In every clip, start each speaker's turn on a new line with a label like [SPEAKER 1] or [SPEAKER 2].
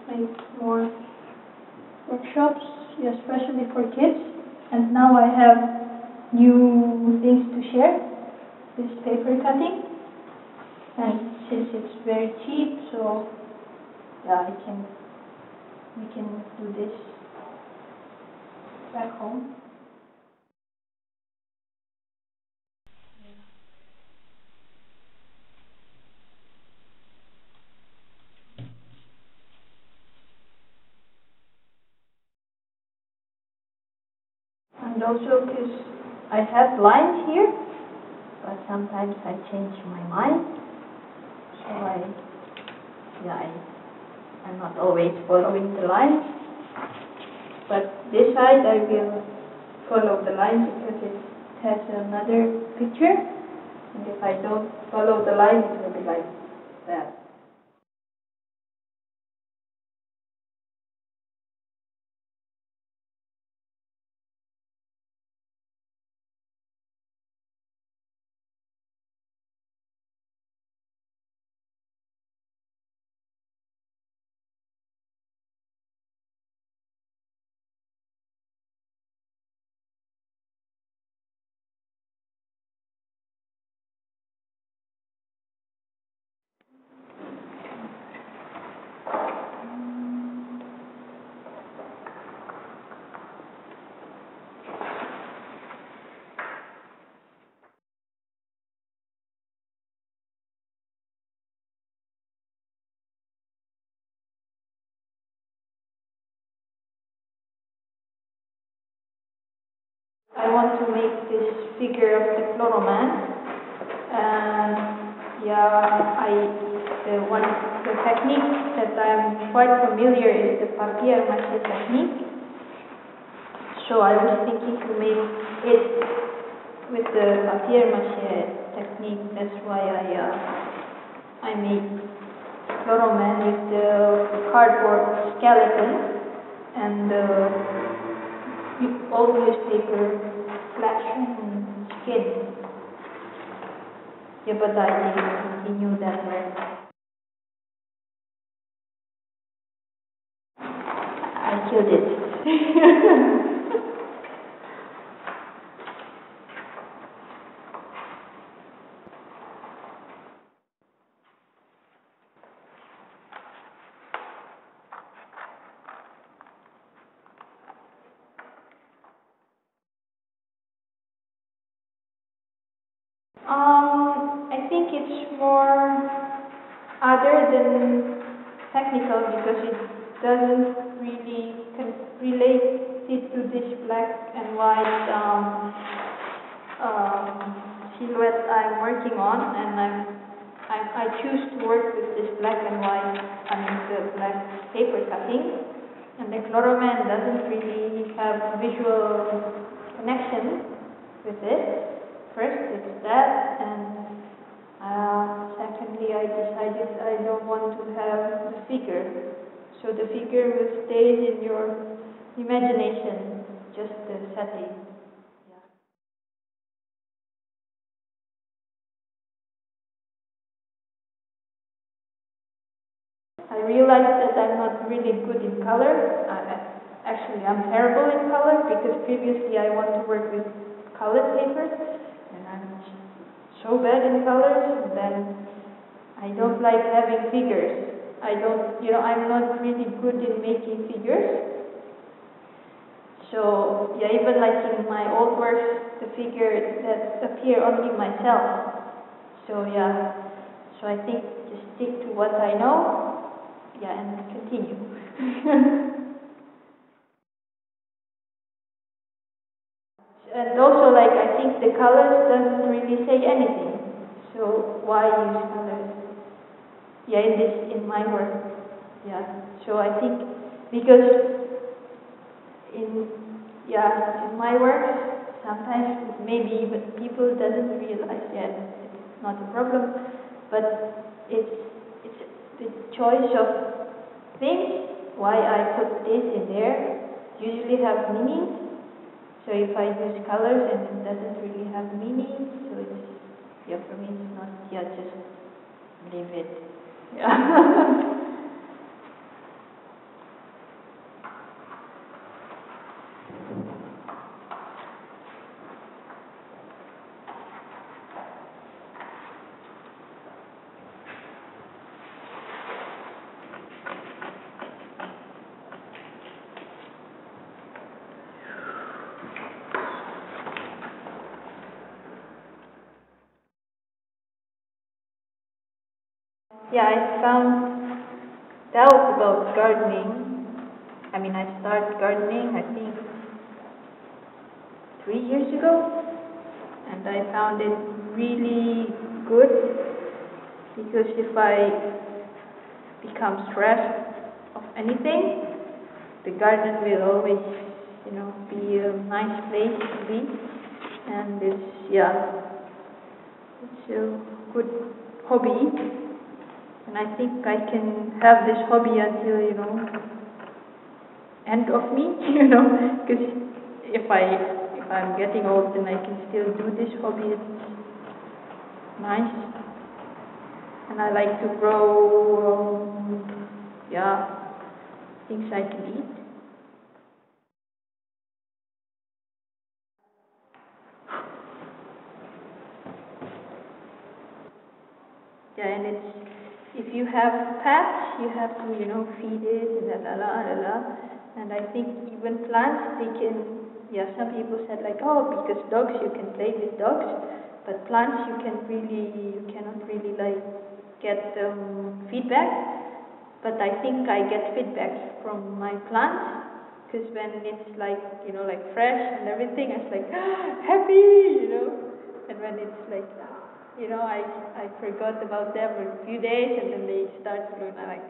[SPEAKER 1] make more workshops, especially for kids. And now I have new things to share. This paper cutting, and since it's very cheap, so yeah, we can do this back home. And also because I have lines here, but sometimes I change my mind, so I'm not always following the lines. But this side I will follow the lines because it has another picture, and if I don't follow the line, it will be like that. I want to make this figure of the chloroman, and the technique that I'm quite familiar is the papier technique. So I was thinking to make it with the papier technique. That's why I made chloroman with the cardboard skeleton and old newspaper flash and skin. Yeah, but I didn't continue that way. I killed it. I think it's more other than technical because it doesn't really relate it to this black and white silhouette I'm working on, and I choose to work with this black and white, the black paper cutting, and the chloroman doesn't really have visual connection with it. First, it's that, and secondly, I decided I don't want to have the figure. So the figure will stay in your imagination, just the setting. Yeah. I realized that I'm not really good in color. Actually, I'm terrible in color because previously I want to work with colored paper, and I'm so bad in colors that I don't like having figures. I'm not really good in making figures. So, yeah, even like in my old works, the figure that appear only myself. So, yeah, so I think just stick to what I know, and continue. And also, like, I think the colors doesn't really say anything. So why use colors? Yeah, in my work. Yeah. So I think because in my work sometimes maybe even people doesn't realize yet it's not a problem, but it's the choice of things. Why I put this in there usually have meaning. So if I use colors and it doesn't really have meaning, so it's, for me it's not, just leave it. Yeah. Yeah, I found out about gardening. I mean, I started gardening, I think, 3 years ago, and I found it really good because if I become stressed of anything, the garden will always, be a nice place to be, and it's a good hobby, and I think I can have this hobby until, end of me, because if I'm getting old, then I can still do this hobby. It's nice, and I like to grow, things I can eat. Yeah, and if you have pets, you have to, feed it, and I think even plants, they can, some people said like, oh, because dogs, you can play with dogs, but plants, you cannot really like get feedback, but I think I get feedback from my plants, because when it's like, like fresh and everything, it's like, happy, and when it's like, I forgot about them for a few days, and then they start to look like,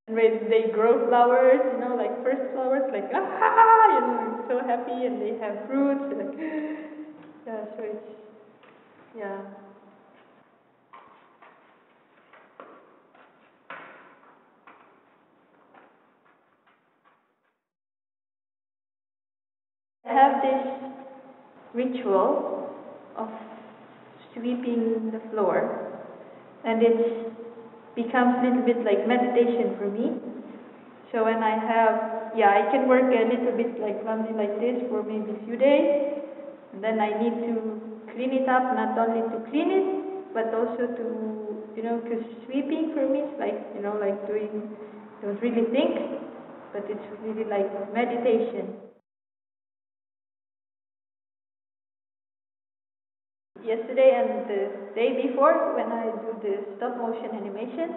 [SPEAKER 1] and when they grow flowers, like first flowers, like, I'm so happy, and they have fruits, like, so it's, yeah. I have this ritual of sweeping the floor, and it becomes a little bit like meditation for me. So when I have, I can work a little bit like clumsy like this for maybe a few days, and then I need to clean it up, not only to clean it, but also to, because sweeping for me is like, like doing, don't really think, but it's really like meditation. Yesterday and the day before, when I do the stop motion animation,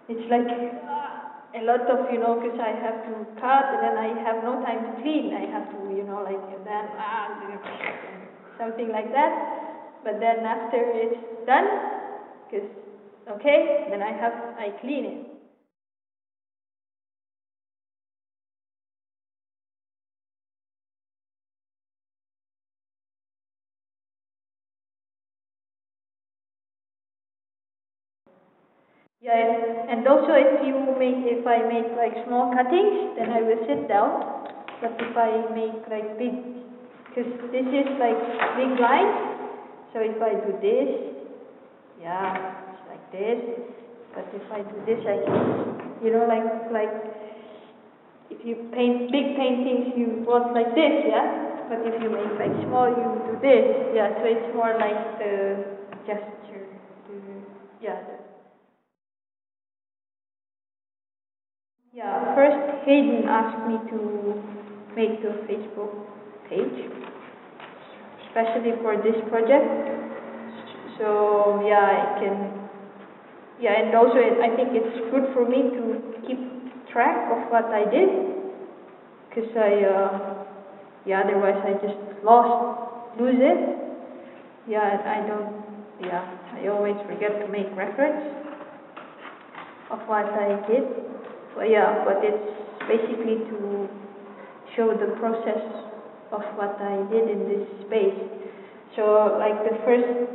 [SPEAKER 1] it's like a lot of, because I have to cut, and then I have no time to clean. I have to, like, and then something like that. But then after it's done, because then I clean it. Yeah, and also if I make like small cuttings, then I will sit down. But if I make like big, because this is like big lines, so if I do this, it's like this. But if I do this, I can, like if you paint big paintings, you want like this, yeah. But if you make like small, you do this, yeah. So it's more like the gesture, the. Yeah, first Heden asked me to make the Facebook page, especially for this project. So I can, and also I think it's good for me to keep track of what I did, because otherwise I just lose it. I always forget to make records of what I did. But it's basically to show the process of what I did in this space. So like the first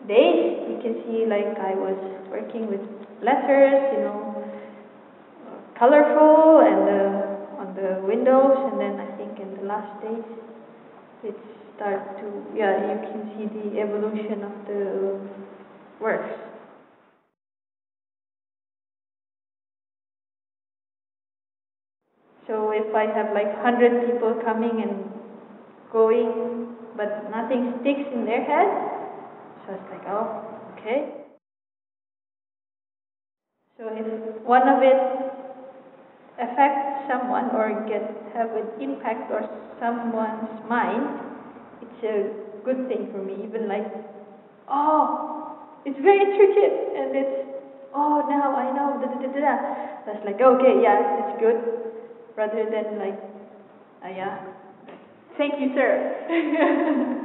[SPEAKER 1] days, you can see like I was working with letters, colorful, and on the windows, and then I think in the last days, it started to, you can see the evolution of the works. So if I have like 100 people coming and going, but nothing sticks in their head, so it's like, oh, okay. So if one of it, affect someone or have an impact on someone's mind, it's a good thing for me. Even like, oh, it's very intricate, and it's, oh, now I know, da da da da da. That's like, okay, yeah, it's good, rather than like, yeah, thank you, sir.